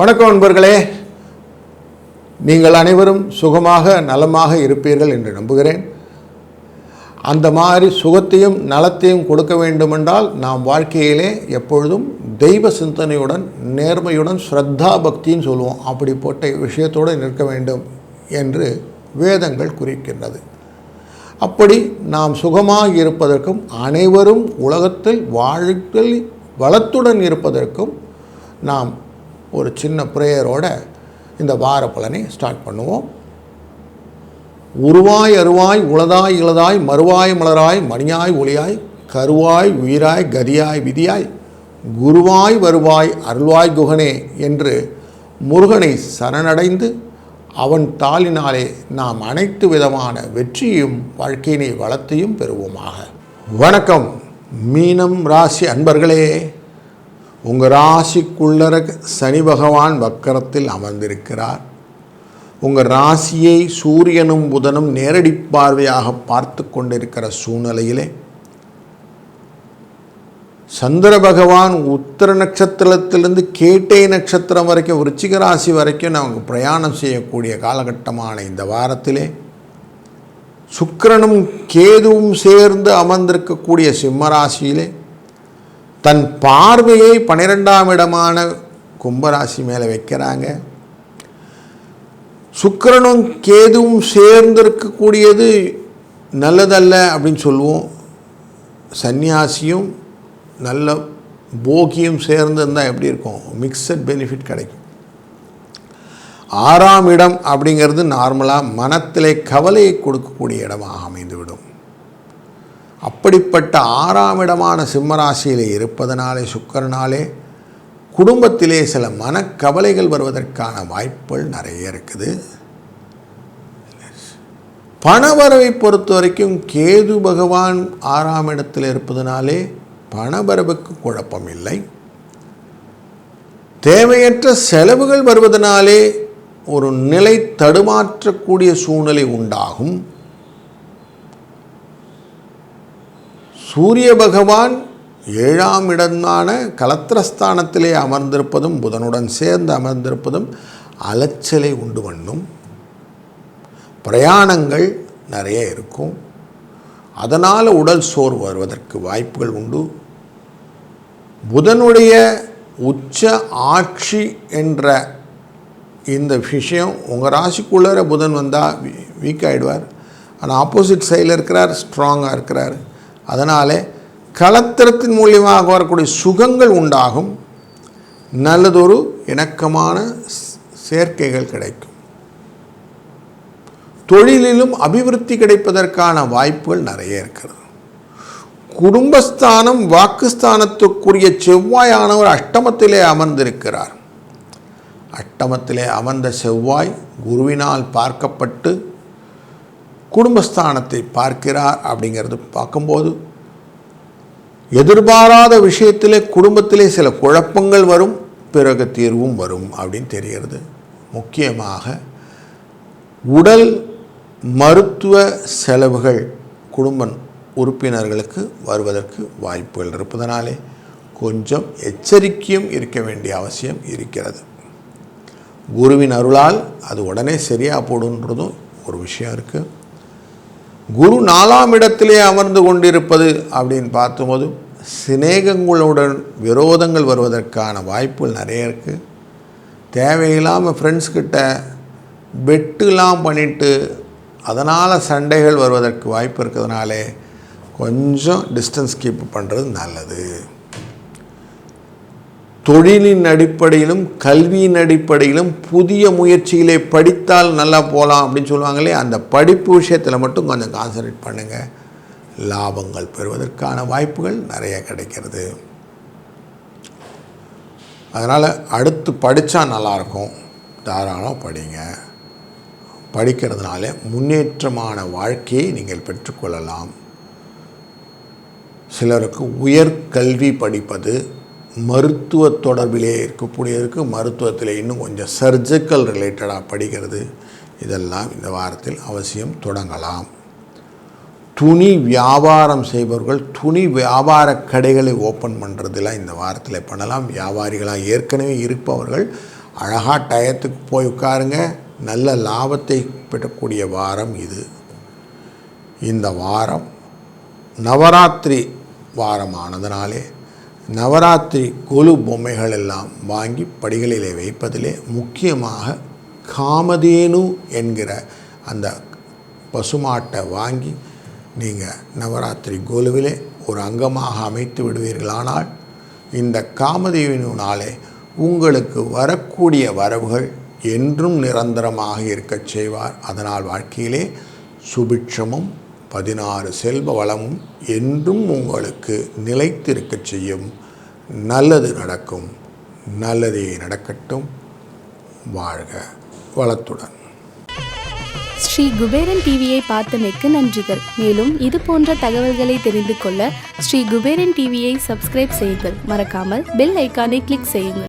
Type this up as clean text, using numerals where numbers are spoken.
வணக்கம் நண்பர்களே, நீங்கள் அனைவரும் சுகமாக நலமாக இருப்பீர்கள் என்று நம்புகிறேன். அந்த மாதிரி சுகத்தையும் நலத்தையும் கொடுக்க வேண்டுமென்றால் நாம் வாழ்க்கையிலே எப்பொழுதும் தெய்வ சிந்தனையுடன் நேர்மையுடன் ஸ்ரத்தா பக்தின்னு சொல்லுவோம், அப்படிப்பட்ட விஷயத்தோடு நிற்க வேண்டும் என்று வேதங்கள் குறிக்கின்றது. அப்படி நாம் சுகமாக இருப்பதற்கும் அனைவரும் உலகத்தில் வாழ்க்கையில் வளத்துடன் இருப்பதற்கும் நாம் ஒரு சின்ன ப்ரேயரோட இந்த வார பலனை ஸ்டார்ட் பண்ணுவோம். உருவாய் அருவாய் உளதாய் இளதாய் மறுவாய் மலராய் மணியாய் ஒளியாய் கருவாய் உயிராய் கதியாய் விதியாய் குருவாய் வருவாய் அருள்வாய் குகனே என்று முருகனை சரணடைந்து அவன் தாளினாலே நாம் அனைத்து விதமான வெற்றியும் வாழ்க்கையினை வளத்தையும் பெறுவோமாக. வணக்கம் மீனம் ராசி அன்பர்களே, உங்கள் ராசிக்குள்ளர சனி பகவான் வக்கரத்தில் அமர்ந்திருக்கிறார். உங்கள் ராசியை சூரியனும் புதனும் நேரடி பார்வையாக பார்த்து கொண்டிருக்கிற சூழ்நிலையிலே சந்திர பகவான் உத்தர நட்சத்திரத்திலிருந்து கேட்டை நட்சத்திரம் வரைக்கும் விருச்சிக ராசி வரைக்கும் நமக்கு பிரயாணம் செய்யக்கூடிய காலகட்டமான இந்த வாரத்திலே சுக்கிரனும் கேதுவும் சேர்ந்து அமர்ந்திருக்கக்கூடிய சிம்ம ராசியிலே தன் பார்வையை 12ஆம் இடமான கும்பராசி மேலே வைக்கிறாங்க. சுக்கிரனும் கேதுவும் சேர்ந்திருக்கக்கூடியது நல்லதல்ல அப்படின்னு சொல்லுவோம். சன்னியாசியும் நல்ல போகியும் சேர்ந்து இருந்தால் எப்படி இருக்கும்? மிக்சட் பெனிஃபிட் கிடைக்கும். 6ஆம் இடம் அப்படிங்கிறது நார்மலாக மனத்திலே கவலையை கொடுக்கக்கூடிய இடமாக அமைந்துவிடும். அப்படிப்பட்ட 6ஆம் இடமான சிம்மராசியில் இருப்பதனாலே சுக்கிரனாலே குடும்பத்திலே சில மனக்கவலைகள் வருவதற்கான வாய்ப்புகள் நிறைய இருக்குது. பணவரவை பொறுத்த வரைக்கும் கேது பகவான் 6ஆம் இடத்தில் இருப்பதனாலே பணவரவுக்கு குழப்பம் இல்லை. தேவையற்ற செலவுகள் வருவதனாலே ஒரு நிலை தடுமாற்றக்கூடிய சூழ்நிலை உண்டாகும். சூரிய பகவான் 7ஆம் இடமான கலத்திரஸ்தானத்திலே அமர்ந்திருப்பதும் புதனுடன் சேர்ந்து அமர்ந்திருப்பதும் அலைச்சலை உண்டு பண்ணும். பிரயாணங்கள் நிறைய இருக்கும். அதனால் உடல் சோர்வு வருவதற்கு வாய்ப்புகள் உண்டு. புதனுடைய உச்ச ஆட்சி என்ற இந்த விஷயம் உங்கள் ராசிக்குள்ளே புதன் வந்தால் வீக் ஆகிடுவார். ஆனால் ஆப்போசிட் சைடில் இருக்கிறார், ஸ்ட்ராங்காக இருக்கிறார். அதனால் கலத்திரத்தின் மூலியமாக வரக்கூடிய சுகங்கள் உண்டாகும். நல்லதொரு இணக்கமான சேர்க்கைகள் கிடைக்கும். தொழிலிலும் அபிவிருத்தி கிடைப்பதற்கான வாய்ப்புகள் நிறைய இருக்கிறது. குடும்பஸ்தானம் வாக்குஸ்தானத்துக்குரிய செவ்வாயானவர் அஷ்டமத்திலே அமர்ந்திருக்கிறார். அஷ்டமத்திலே அமர்ந்த செவ்வாய் குருவினால் பார்க்கப்பட்டு குடும்பஸ்தானத்தை பார்க்கிறார். அப்படிங்கிறது பார்க்கும்போது எதிர்பாராத விஷயத்திலே குடும்பத்திலே சில குழப்பங்கள் வரும், பிறகு தீர்வும் வரும் அப்படின்னு தெரிகிறது. முக்கியமாக உடல் மருத்துவ செலவுகள் குடும்ப உறுப்பினர்களுக்கு வருவதற்கு வாய்ப்புகள் இருப்பதனாலே கொஞ்சம் எச்சரிக்கையும் இருக்க வேண்டிய அவசியம் இருக்கிறது. குருவின் அருளால் அது உடனே சரியாக போடுன்றதும் ஒரு விஷயம் இருக்குது. குரு 4ஆம் இடத்திலே அமர்ந்து கொண்டிருப்பது அப்படின்னு பார்க்கும்போது சிநேகங்களுடன் விரோதங்கள் வருவதற்கான வாய்ப்புகள் நிறைய இருக்குது. தேவையில்லாமல் ஃப்ரெண்ட்ஸ்கிட்ட பெட்டுலாம் பண்ணிவிட்டு அதனால் சண்டைகள் வருவதற்கு வாய்ப்பு இருக்கிறதுனாலே கொஞ்சம் டிஸ்டன்ஸ் கீப் பண்ணுறது நல்லது. தொழிலின் அடிப்படையிலும் கல்வியின் அடிப்படையிலும் புதிய முயற்சிகளை படித்தால் நல்லா போகலாம் அப்படின்னு சொல்லுவாங்களே, அந்த படிப்பு விஷயத்தில் மட்டும் கொஞ்சம் கான்சன்ட்ரேட் பண்ணுங்கள். லாபங்கள் பெறுவதற்கான வாய்ப்புகள் நிறைய கிடைக்கிறது. அதனால் அடுத்து படித்தா நல்லாயிருக்கும், தாராளமாக படிங்க. படிக்கிறதுனால முன்னேற்றமான வாழ்க்கையை நீங்கள் பெற்றுக்கொள்ளலாம். சிலருக்கு உயர்கல்வி படிப்பது, மருத்துவ தொடர்பிலே இருக்கக்கூடியதற்கு மருத்துவத்தில் இன்னும் கொஞ்சம் சர்ஜிக்கல் ரிலேட்டடாக படிக்கிறது, இதெல்லாம் இந்த வாரத்தில் அவசியம் தொடங்கலாம். துணி வியாபாரம் செய்பவர்கள் துணி வியாபார கடைகளை ஓப்பன் பண்ணுறதுல இந்த வாரத்தில் பண்ணலாம். வியாபாரிகளாக ஏற்கனவே இருப்பவர்கள் அழகாக டயத்துக்கு போய் உட்காருங்க. நல்ல லாபத்தை பெறக்கூடிய வாரம் இது. இந்த வாரம் நவராத்திரி வாரமானதுனாலே நவராத்திரி கொலு பொம்மைகள் எல்லாம் வாங்கி படிகளிலே வைப்பதிலே முக்கியமாக காமதேனு என்கிற அந்த பசுமாட்டை வாங்கி நீங்கள் நவராத்திரி கொலுவிலே ஒரு அங்கமாக அமைத்து விடுவீர்களானால் இந்த காமதேனுவினாலே உங்களுக்கு வரக்கூடிய வரவுகள் என்றும் நிரந்தரமாக இருக்கச் செய்வார். அதனால் வாழ்க்கையிலே சுபிட்சமும் 16 செல்வ வளமும் என்றும் உங்களுக்கு நிலைத்திருக்கச் செய்யும். நல்லது நடக்கும். நல்லதே நடக்கட்டும். வாழ்க வளத்துடன். ஸ்ரீ குபேரன் டிவியை பார்த்தமைக்கு நன்றிகள். மேலும் இது போன்ற தகவல்களை தெரிந்து கொள்ள ஸ்ரீ குபேரன் டிவியை சப்ஸ்கிரைப் செய்யுங்கள். மறக்காமல் பெல் ஐக்கானை கிளிக் செய்யுங்கள்.